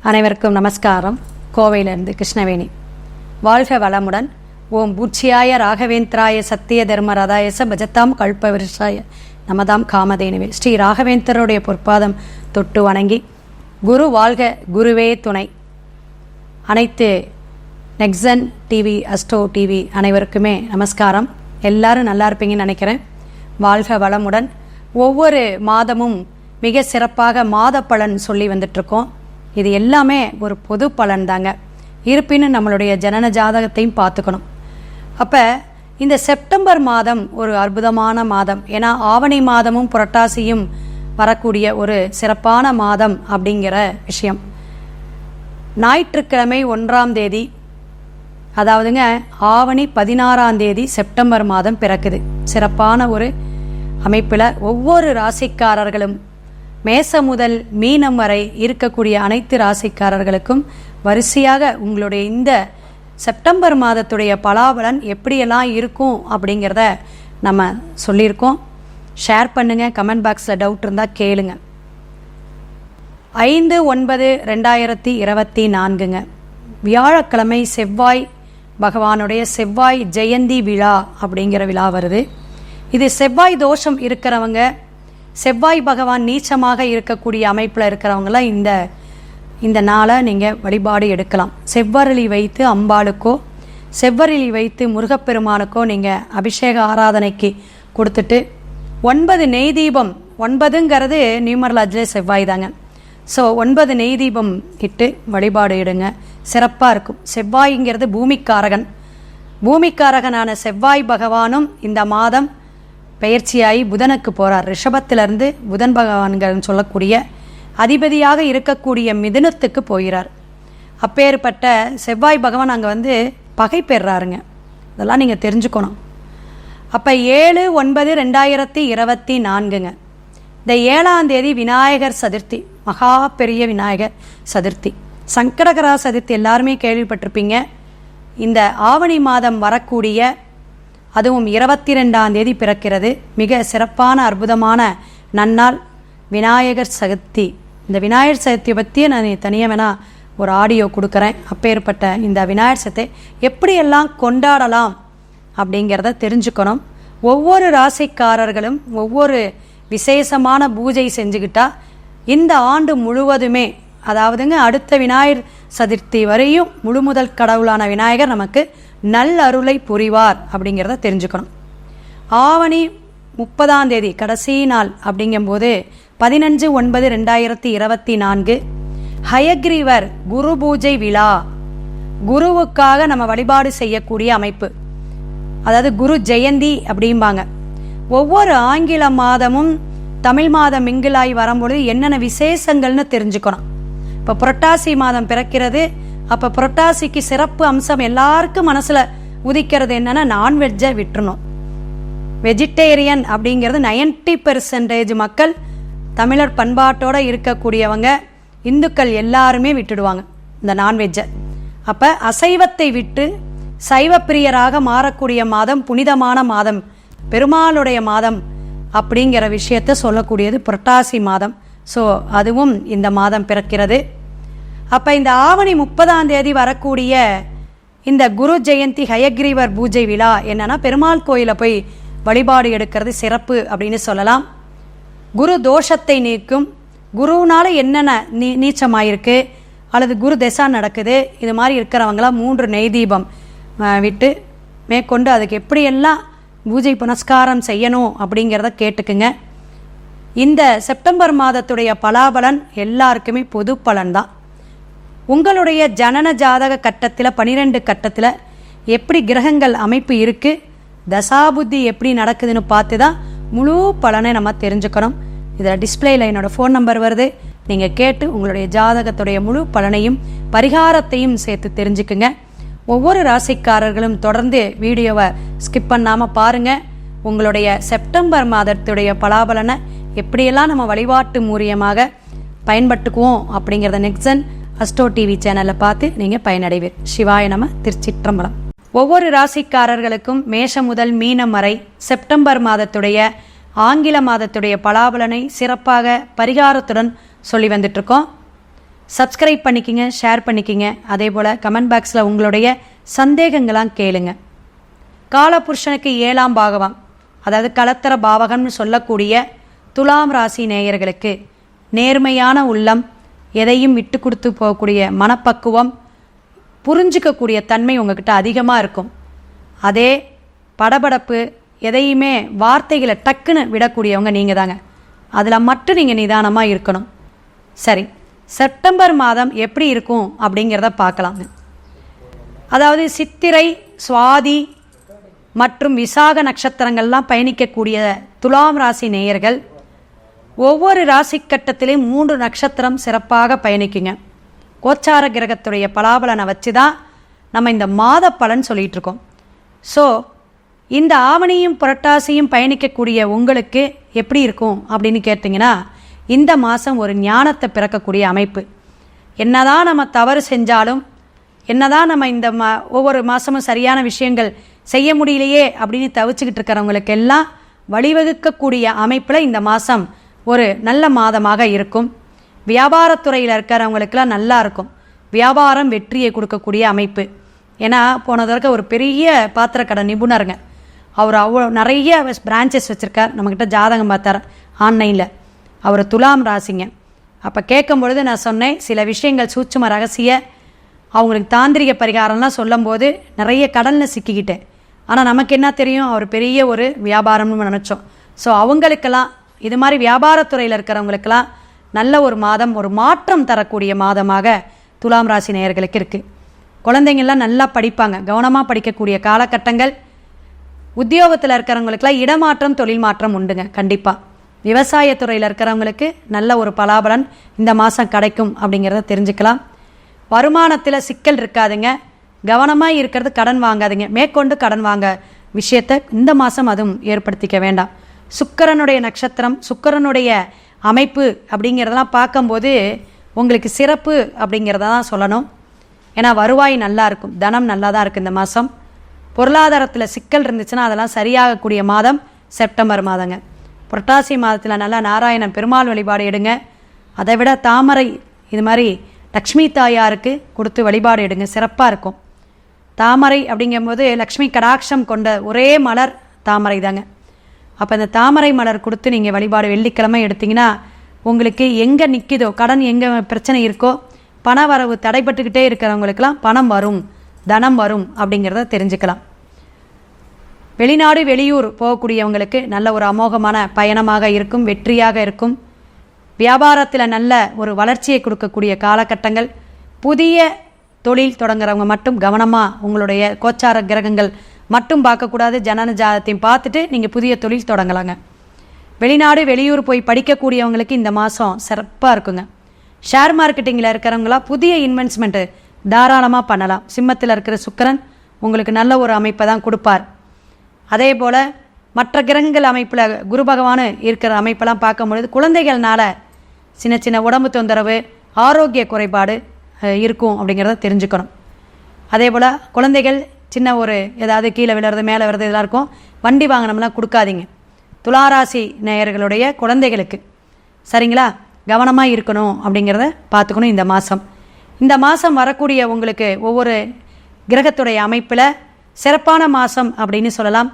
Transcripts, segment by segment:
அனைவருக்கும் நமஸ்காரம். கோவையிலிருந்து கிருஷ்ணவேணி. வாழ்க வளமுடன். ஓம் பூச்சியாய ராகவேந்திராய சத்திய தர்ம ரதாயச பஜத்தாம் கல்ப விருஷாய நமதாம் காமதேனுவே. ஸ்ரீ ராகவேந்தருடைய பொற்பாதம் தொட்டு வணங்கி, குரு வாழ்க, குருவே துணை. அனைத்து நெக்ஸன் டிவி, அஸ்ட்ரோ டிவி அனைவருக்குமே நமஸ்காரம். எல்லாரும் நல்லா இருப்பீங்கன்னு நினைக்கிறேன். வாழ்க வளமுடன். ஒவ்வொரு மாதமும் மிக சிறப்பாக மாத பலன் சொல்லி வந்துட்டுருக்கோம். இது எல்லாமே ஒரு பொது பலன் தாங்க. இருப்பினும் நம்மளுடைய ஜனன ஜாதகத்தையும் பார்த்துக்கணும். அப்போ இந்த செப்டம்பர் மாதம் ஒரு அற்புதமான மாதம். ஏன்னா ஆவணி மாதமும் புரட்டாசியும் வரக்கூடிய ஒரு சிறப்பான மாதம் அப்படிங்கிற விஷயம். ஞாயிற்றுக்கிழமை 1ஆம் தேதி, அதாவதுங்க ஆவணி 16ஆம் தேதி செப்டம்பர் மாதம் பிறக்குது. சிறப்பான ஒரு அமைப்பில் ஒவ்வொரு ராசிக்காரர்களும் மேசம் முதல் மீனம் வரை இருக்கக்கூடிய அனைத்து ராசிக்காரர்களுக்கும் வரிசையாக உங்களுடைய இந்த செப்டம்பர் மாதத்துடைய பலாபலன் எப்படியெல்லாம் இருக்கும் அப்படிங்கிறத நம்ம சொல்லியிருக்கோம். ஷேர் பண்ணுங்கள். கமெண்ட் பாக்ஸில் டவுட் இருந்தால் கேளுங்க. 5/9/2024 வியாழக்கிழமை செவ்வாய் பகவானுடைய செவ்வாய் ஜெயந்தி விழா அப்படிங்கிற விழா வருது. இது செவ்வாய் தோஷம் இருக்கிறவங்க, செவ்வாய் பகவான் நீச்சமாக இருக்கக்கூடிய அமைப்பில் இருக்கிறவங்களாம் இந்த நாளை நீங்கள் வழிபாடு எடுக்கலாம். செவ்வரளி வைத்து அம்பாளுக்கோ செவ்வரளி வைத்து முருகப்பெருமானுக்கோ நீங்கள் அபிஷேக ஆராதனைக்கு கொடுத்துட்டு 9 நெய் தீபம், 9ங்கிறது நியூமரலாஜிலே செவ்வாய் தாங்க. ஸோ 9 நெய் தீபம் இட்டு வழிபாடு எடுங்க. சிறப்பாக இருக்கும். செவ்வாய்ங்கிறது பூமிக்காரகன். பூமிக்காரகனான செவ்வாய் பகவானும் இந்த மாதம் பெயர்ச்சியாகி புதனுக்கு போகிறார். ரிஷபத்திலிருந்து புதன் பகவான்கள் சொல்லக்கூடிய அதிபதியாக இருக்கக்கூடிய மிதுனத்துக்கு போகிறார். அப்பேற்பட்ட செவ்வாய் பகவான் அங்கே பகை பெறாருங்க. இதெல்லாம் நீங்கள் தெரிஞ்சுக்கணும். அப்போ 7/9/2024 இந்த 7ஆம் தேதி விநாயகர் சதுர்த்தி, மகா பெரிய விநாயகர் சதுர்த்தி. சங்கடகரா சதுர்த்தி எல்லாருமே கேள்விப்பட்டிருப்பீங்க. இந்த ஆவணி மாதம் வரக்கூடிய, அதுவும் 22ஆம் தேதி பிறக்கிறது. மிக சிறப்பான அற்புதமான நன்னாள் விநாயகர் சதுர்த்தி. இந்த விநாயகர் சதுர்த்தியை பற்றி நான் தனியாக வேணால் ஒரு ஆடியோ கொடுக்குறேன். அப்பேற்பட்ட இந்த விநாயகர் சதுர்த்தி எப்படியெல்லாம் கொண்டாடலாம் அப்படிங்கிறத தெரிஞ்சுக்கணும். ஒவ்வொரு ராசிக்காரர்களும் ஒவ்வொரு விசேஷமான பூஜை செஞ்சுக்கிட்டா இந்த ஆண்டு முழுவதுமே, அதாவதுங்க அடுத்த விநாயகர் சதுர்த்தி வரையும் முழு முதல் கடவுளான விநாயகர் நமக்கு நல் அருளை புரிவார் அப்படிங்கிறத தெரிஞ்சுக்கணும். ஆவணி 30ஆம் தேதி கடைசி நாள் அப்படிங்கும்போது 15/9/2024 ஹயக்ரீவர் குரு பூஜை விழா. குருவுக்காக நம்ம வழிபாடு செய்யக்கூடிய அமைப்பு, அதாவது குரு ஜெயந்தி அப்படிம்பாங்க. ஒவ்வொரு ஆங்கில மாதமும் தமிழ் மாதம் மிங்கிலாகி வரும்பொழுது என்னென்ன விசேஷங்கள்னு தெரிஞ்சுக்கணும். இப்போ புரட்டாசி மாதம் பிறக்கிறது. அப்போ புரட்டாசிக்கு சிறப்பு அம்சம் எல்லாருக்கும் மனசில் உதிக்கிறது என்னென்னா, நான்வெஜ்ஜை விட்டுறணும். வெஜிடேரியன் அப்படிங்கிறது 90% மக்கள், தமிழர் பண்பாட்டோடு இருக்கக்கூடியவங்க, இந்துக்கள் எல்லாருமே விட்டுடுவாங்க இந்த நான்வெஜ்ஜை. அப்போ அசைவத்தை விட்டு சைவ பிரியராக மாறக்கூடிய மாதம், புனிதமான மாதம், பெருமாளுடைய மாதம் அப்படிங்கிற விஷயத்தை சொல்லக்கூடியது புரட்டாசி மாதம். ஸோ அதுவும் இந்த மாதம் பிறக்கிறது. அப்போ இந்த ஆவணி 30ஆம் தேதி வரக்கூடிய இந்த குரு ஜெயந்தி ஹயக்ரீவர் பூஜை விழா என்னன்னா, பெருமாள் கோயிலை போய் வழிபாடு எடுக்கிறது சிறப்பு அப்படின்னு சொல்லலாம். குரு தோஷத்தை நீக்கும். குருனால என்னென்ன நீச்சமாயிருக்கு அல்லது குரு தசா நடக்குது, இது மாதிரி இருக்கிறவங்களாம் 3 நெய் தீபம் விட்டு மேற்கொண்டு அதுக்கு எப்படியெல்லாம் பூஜை புனஸ்காரம் செய்யணும் அப்படிங்கிறத கேட்டுக்குங்க. இந்த செப்டம்பர் மாதத்துடைய பலாபலன் எல்லாருக்குமே பொது பலன் தான். உங்களுடைய ஜனன ஜாதக கட்டத்தில் 12 கட்டத்தில் எப்படி கிரகங்கள் அமைப்பு இருக்குது, தசாபுத்தி எப்படி நடக்குதுன்னு பார்த்து தான் முழு பலனை நம்ம தெரிஞ்சுக்கணும். இதில் டிஸ்பிளேயில் என்னோடய ஃபோன் நம்பர் வருது. நீங்கள் கேட்டு உங்களுடைய ஜாதகத்துடைய முழு பலனையும் பரிகாரத்தையும் சேர்த்து தெரிஞ்சுக்குங்க. ஒவ்வொரு ராசிக்காரர்களும் தொடர்ந்து வீடியோவை ஸ்கிப் பண்ணாமல் பாருங்கள். உங்களுடைய செப்டம்பர் மாதத்துடைய பலாபலனை எப்படியெல்லாம் நம்ம வழிபாட்டு மூலியமாக பயன்பட்டுக்குவோம் அப்படிங்கிறத நெக்ஸன் அஸ்ட்ரோ டிவி சேனலில் பார்த்து நீங்கள் பயனடைவீர். சிவாய நம. திருச்சிற்றம்பலம். ஒவ்வொரு ராசிக்காரர்களுக்கும் மேஷம் முதல் மீனம் வரை செப்டம்பர் மாதத்துடைய ஆங்கில மாதத்துடைய பலாபலனை சிறப்பாக பரிகாரத்துடன் சொல்லி வந்துட்டுருக்கோம். சப்ஸ்கிரைப் பண்ணிக்கிங்க, ஷேர் பண்ணிக்கிங்க. அதே போல் கமெண்ட் பாக்ஸில் உங்களுடைய சந்தேகங்களாம் கேளுங்க. காலபுருஷனுக்கு 7ஆம் பாகவம், அதாவது கலத்தர பாவகம்னு சொல்லக்கூடிய துலாம் ராசி நேயர்களுக்கு நேர்மையான உள்ளம், எதையும் விட்டு கொடுத்து போகக்கூடிய மனப்பக்குவம், புரிஞ்சிக்கக்கூடிய தன்மை உங்ககிட்ட அதிகமாக இருக்கும். அதே படபடப்பு, எதையுமே வார்த்தைகளை டக்குன்னு விடக்கூடியவங்க நீங்கள் தாங்க. அதில் மட்டும் நீங்கள் நிதானமாக இருக்கணும். சரி, செப்டம்பர் மாதம் எப்படி இருக்கும் அப்படிங்கிறத பார்க்கலாங்க. அதாவது சித்திரை, சுவாதி மற்றும் விசாக நட்சத்திரங்கள்லாம் பயணிக்கக்கூடிய துலாம் ராசி நேயர்கள் ஒவ்வொரு ராசி கட்டத்திலையும் 3 நட்சத்திரம் சிறப்பாக பயணிக்குங்க. கோச்சார கிரகத்துடைய பலாபலனை வச்சு தான் நம்ம இந்த மாத பலன் சொல்லிகிட்டு இருக்கோம். ஸோ இந்த ஆவணியும் புரட்டாசியும் பயணிக்கக்கூடிய உங்களுக்கு எப்படி இருக்கும் அப்படின்னு கேட்டிங்கன்னா, இந்த மாதம் ஒரு ஞானத்தை பிறக்கக்கூடிய அமைப்பு. என்னதான் நம்ம தவறு செஞ்சாலும், என்னதான் நம்ம இந்த ஒவ்வொரு மாதமும் சரியான விஷயங்கள் செய்ய முடியலையே அப்படின்னு தவிச்சுக்கிட்டு இருக்கிறவங்களுக்கு எல்லாம் வழிவகுக்கக்கூடிய அமைப்பில் இந்த மாதம் ஒரு நல்ல மாதமாக இருக்கும். வியாபாரத்துறையில் இருக்கிறவங்களுக்கெல்லாம் நல்லா இருக்கும். வியாபாரம் வெற்றியை கொடுக்கக்கூடிய அமைப்பு. ஏன்னா போனதற்கு ஒரு பெரிய பாத்திரக்கடை நிபுணருங்க, அவர் அவ்வளோ நிறைய பிரான்ச்சஸ் வச்சுருக்கார். நம்மக்கிட்ட ஜாதகம் பார்த்தார் ஆன்லைனில். அவர் துலாம் ராசிங்க. அப்போ கேட்கும் பொழுது நான் சொன்னேன், சில விஷயங்கள் சூட்சும ரகசிய அவங்களுக்கு தாந்திரிக பரிகாரம்லாம் சொல்லும்போது நிறைய கடனில் சிக்கிக்கிட்டேன். ஆனால் நமக்கு என்ன தெரியும், அவர் பெரிய ஒரு வியாபாரம்னு நினச்சோம். ஸோ அவங்களுக்கெல்லாம், இது மாதிரி வியாபாரத்துறையில் இருக்கிறவங்களுக்கெல்லாம் நல்ல ஒரு மாதம், ஒரு மாற்றம் தரக்கூடிய மாதமாக துலாம் ராசி நேயர்களுக்கு இருக்குது. குழந்தைங்கள்லாம் நல்லா படிப்பாங்க, கவனமாக படிக்கக்கூடிய காலகட்டங்கள். உத்தியோகத்தில் இருக்கிறவங்களுக்கெல்லாம் இடமாற்றம், தொழில் மாற்றம் உண்டுங்க கண்டிப்பாக. விவசாயத்துறையில் இருக்கிறவங்களுக்கு நல்ல ஒரு பலாபலன் இந்த மாதம் கிடைக்கும் அப்படிங்கிறத தெரிஞ்சுக்கலாம். வருமானத்தில் சிக்கல் இருக்காதுங்க. கவனமாக இருக்கிறது, கடன் வாங்காதுங்க. மேற்கொண்டு கடன் வாங்க விஷயத்தை இந்த மாதம் அதுவும் ஏற்படுத்திக்க வேண்டாம். சுக்கிரனுடைய நட்சத்திரம், சுக்கிரனுடைய அமைப்பு அப்படிங்கிறதெல்லாம் பார்க்கும்போது உங்களுக்கு சிறப்பு அப்படிங்கிறத தான் சொல்லணும். ஏன்னா வருவாய் நல்லா இருக்கும், தனம் நல்லா தான் இருக்குது இந்த மாதம். பொருளாதாரத்தில் சிக்கல் இருந்துச்சுன்னா அதெல்லாம் சரியாகக்கூடிய மாதம் செப்டம்பர் மாதங்க. புரட்டாசி மாதத்தில் நல்லா நாராயணன் பெருமாள் வழிபாடு எடுங்க. அதை விட தாமரை, இது மாதிரி லக்ஷ்மி தாயாருக்கு கொடுத்து வழிபாடு எடுங்க, சிறப்பாக இருக்கும். தாமரை அப்படிங்கும்போது லக்ஷ்மி கடாட்சம் கொண்ட ஒரே மலர் தாமரை தாங்க. அப்போ இந்த தாமரை மலர் கொடுத்து நீங்கள் வழிபாடு வெள்ளிக்கிழமை எடுத்திங்கன்னா உங்களுக்கு எங்கே நிற்கிதோ, கடன் எங்கே பிரச்சனை இருக்கோ, பண வரவு தடைப்பட்டுக்கிட்டே இருக்கிறவங்களுக்கெல்லாம் பணம் வரும், தனம் வரும் அப்படிங்கிறத தெரிஞ்சுக்கலாம். வெளிநாடு வெளியூர் போகக்கூடியவங்களுக்கு நல்ல ஒரு அமோகமான பயணமாக இருக்கும், வெற்றியாக இருக்கும். வியாபாரத்தில் நல்ல ஒரு வளர்ச்சியை கொடுக்கக்கூடிய காலகட்டங்கள். புதிய தொழில் தொடங்குறவங்க மட்டும் கவனமாக உங்களுடைய கோச்சார கிரகங்கள் மட்டும் பார்க்கக்கூடாது, ஜனன ஜாதத்தையும் பார்த்துட்டு நீங்கள் புதிய தொழில் தொடங்கலாங்க. வெளிநாடு வெளியூர் போய் படிக்கக்கூடியவங்களுக்கு இந்த மாதம் சிறப்பாக இருக்குங்க. ஷேர் மார்க்கெட்டிங்கில் இருக்கிறவங்களாம் புதிய இன்வெஸ்ட்மெண்ட்டு தாராளமாக பண்ணலாம். சிம்மத்தில் இருக்கிற சுக்கிரன் உங்களுக்கு நல்ல ஒரு அமைப்பை தான் கொடுப்பார். அதே போல் மற்ற கிரகங்கள் அமைப்பில் குரு பகவான் இருக்கிற அமைப்பெல்லாம் பார்க்கும்பொழுது குழந்தைகள்னால சின்ன சின்ன உடம்பு தொந்தரவு, ஆரோக்கிய குறைபாடு இருக்கும் அப்படிங்கிறத தெரிஞ்சுக்கணும். அதே போல் குழந்தைகள் சின்ன ஒரு ஏதாவது கீழே விழுறது, மேலே விழுறது இதெல்லாம் இருக்கும். வண்டி வாங்கினோம்லாம் கொடுக்காதீங்க துளாராசி நேயர்களுடைய குழந்தைகளுக்கு. சரிங்களா? கவனமாக இருக்கணும் அப்படிங்கிறத பார்த்துக்கணும் இந்த மாதம் வரக்கூடிய உங்களுக்கு ஒவ்வொரு கிரகத்துடைய அமைப்பில் சிறப்பான மாதம் அப்படின்னு சொல்லலாம்.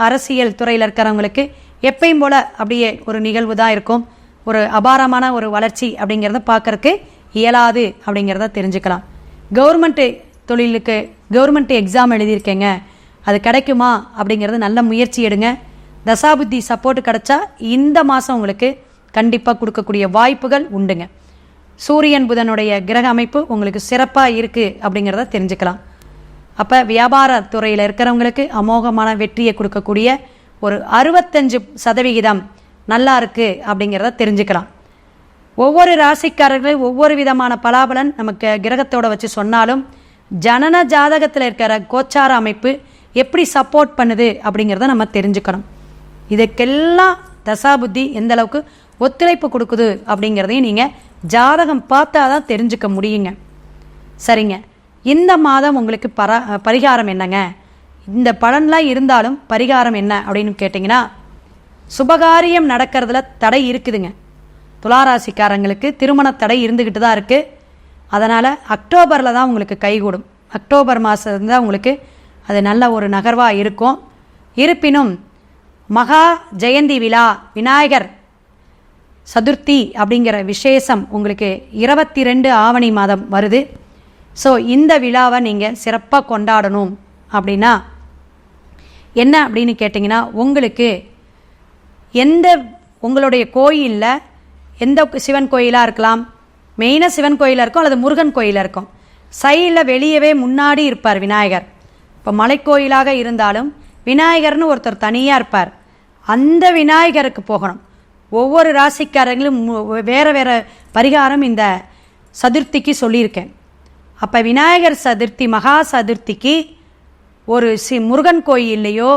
அரசியல் துறையில் இருக்கிறவங்களுக்கு எப்பயும் போல் அப்படியே ஒரு நிகழ்வு தான் இருக்கும். ஒரு அபாரமான ஒரு வளர்ச்சி அப்படிங்கிறத பார்க்கறதுக்கு இயலாது அப்படிங்கிறத தெரிஞ்சுக்கலாம். கவர்மெண்ட் எக்ஸாம் எழுதியிருக்கேங்க, அது கிடைக்குமா அப்படிங்கிறது நல்ல முயற்சி எடுங்க. தசாபுத்தி சப்போர்ட் கிடைச்சா இந்த மாதம் உங்களுக்கு கண்டிப்பாக கொடுக்கக்கூடிய வாய்ப்புகள் உண்டுங்க. சூரியன் புதனுடைய கிரக அமைப்பு உங்களுக்கு சிறப்பாக இருக்குது அப்படிங்கிறத தெரிஞ்சுக்கலாம். அப்போ வியாபாரத்துறையில் இருக்கிறவங்களுக்கு அமோகமான வெற்றியை கொடுக்கக்கூடிய ஒரு 65% நல்லா இருக்குது அப்படிங்கிறத தெரிஞ்சுக்கலாம். ஒவ்வொரு ராசிக்காரர்களும் ஒவ்வொரு விதமான பலாபலன் நமக்கு கிரகத்தோடு வச்சு சொன்னாலும் ஜனன ஜாதகத்தில் இருக்கிற கோச்சார அமைப்பு எப்படி சப்போர்ட் பண்ணுது அப்படிங்கிறத நம்ம தெரிஞ்சுக்கணும். இதுக்கெல்லாம் தசாபுத்தி எந்த அளவுக்கு ஒத்துழைப்பு கொடுக்குது அப்படிங்கிறதையும் நீங்கள் ஜாதகம் பார்த்தா தான் தெரிஞ்சுக்க முடியுங்க. சரிங்க, இந்த மாதம் உங்களுக்கு பரிகாரம் என்னங்க? இந்த பலன்லாம் இருந்தாலும் பரிகாரம் என்ன அப்படின்னு கேட்டிங்கன்னா, சுபகாரியம் நடக்கிறதுல தடை இருக்குதுங்க. துளாராசிக்காரங்களுக்கு திருமண தடை இருந்துக்கிட்டு தான் இருக்குது. அதனால் அக்டோபரில் தான் உங்களுக்கு கைகூடும். அக்டோபர் மாதம் தான் உங்களுக்கு அது நல்ல ஒரு நகர்வாக இருக்கும். இருப்பினும் மகா ஜெயந்தி விழா, விநாயகர் சதுர்த்தி அப்படிங்கிற விசேஷம் உங்களுக்கு 22 ஆவணி மாதம் வருது. ஸோ இந்த விழாவை நீங்கள் சிறப்பாக கொண்டாடணும் அப்படின்னா என்ன அப்படின்னு கேட்டிங்கன்னா, உங்களுக்கு உங்களுடைய கோயிலில் எந்த சிவன் கோயிலாக இருக்கலாம், மெயினாக சிவன் கோயிலாக இருக்கும் அல்லது முருகன் கோயிலாக இருக்கும், சைடில் வெளியவே முன்னாடி இருப்பார் விநாயகர். இப்போ மலைக்கோயிலாக இருந்தாலும் விநாயகர்னு ஒருத்தர் தனியாக இருப்பார். அந்த விநாயகருக்கு போகணும். ஒவ்வொரு ராசிக்காரங்களும் வேறு வேறு பரிகாரம் இந்த சதுர்த்திக்கு சொல்லியிருக்கேன். அப்போ விநாயகர் சதுர்த்தி, மகா சதுர்த்திக்கு ஒரு முருகன் கோயில்லையோ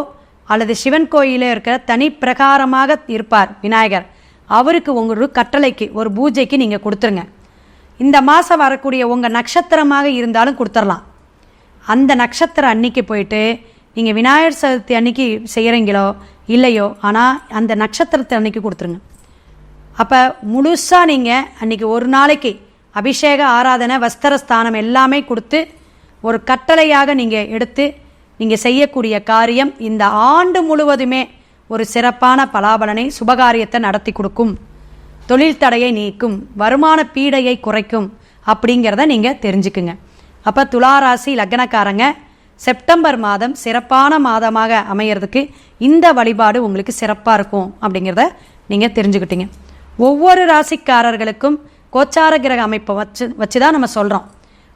அல்லது சிவன் கோயிலே இருக்கிற தனி பிரகாரமாக இருப்பார் விநாயகர். அவருக்கு ஒரு கட்டளைக்கு, ஒரு பூஜைக்கு நீங்கள் கொடுத்துருங்க. இந்த மாதம் வரக்கூடிய உங்கள் நட்சத்திரமாக இருந்தாலும் கொடுத்துடலாம். அந்த நட்சத்திரம் அன்னைக்கு போயிட்டு நீங்கள் விநாயகர் சதுர்த்தி அன்னைக்கு செய்கிறீங்களோ இல்லையோ, ஆனால் அந்த நட்சத்திரத்தை அன்னைக்கு கொடுத்துருங்க. அப்போ முழுசாக நீங்கள் அன்றைக்கி ஒரு நாளைக்கு அபிஷேக ஆராதனை, வஸ்திரஸ்தானம் எல்லாமே கொடுத்து ஒரு கட்டளையாக நீங்கள் எடுத்து நீங்கள் செய்யக்கூடிய காரியம் இந்த ஆண்டு முழுவதுமே ஒரு சிறப்பான பலாபலனை, சுபகாரியத்தை நடத்தி கொடுக்கும், தொழில் தடையை நீக்கும், வருமான பீடையை குறைக்கும் அப்படிங்கிறத நீங்கள் தெரிஞ்சுக்குங்க. அப்போ துளாராசி லக்னக்காரங்க செப்டம்பர் மாதம் சிறப்பான மாதமாக அமையிறதுக்கு இந்த வழிபாடு உங்களுக்கு சிறப்பாக இருக்கும் அப்படிங்கிறத நீங்கள் தெரிஞ்சுக்கிட்டீங்க. ஒவ்வொரு ராசிக்காரர்களுக்கும் கோச்சார கிரக அமைப்பை வச்சு தான் நம்ம சொல்கிறோம்.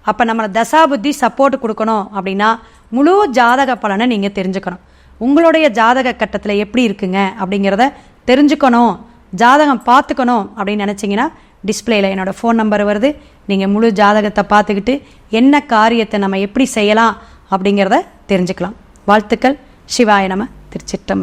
அப்போ நம்ம தசாபுத்தி சப்போர்ட் கொடுக்கணும் அப்படின்னா முழு ஜாதக பலனை நீங்கள் தெரிஞ்சுக்கணும். உங்களுடைய ஜாதக கட்டத்தில் எப்படி இருக்குங்க அப்படிங்கிறத தெரிஞ்சுக்கணும், ஜாதகம் பார்த்துக்கணும் அப்படின்னு நினச்சிங்கன்னா டிஸ்பிளேயில் என்னோடய ஃபோன் நம்பர் வருது. நீங்கள் முழு ஜாதகத்தை பார்த்துக்கிட்டு என்ன காரியத்தை நம்ம எப்படி செய்யலாம் அப்படிங்கிறத தெரிஞ்சுக்கலாம். வாழ்த்துக்கள். சிவாய நம. திருச்சிற்றம்பலம்.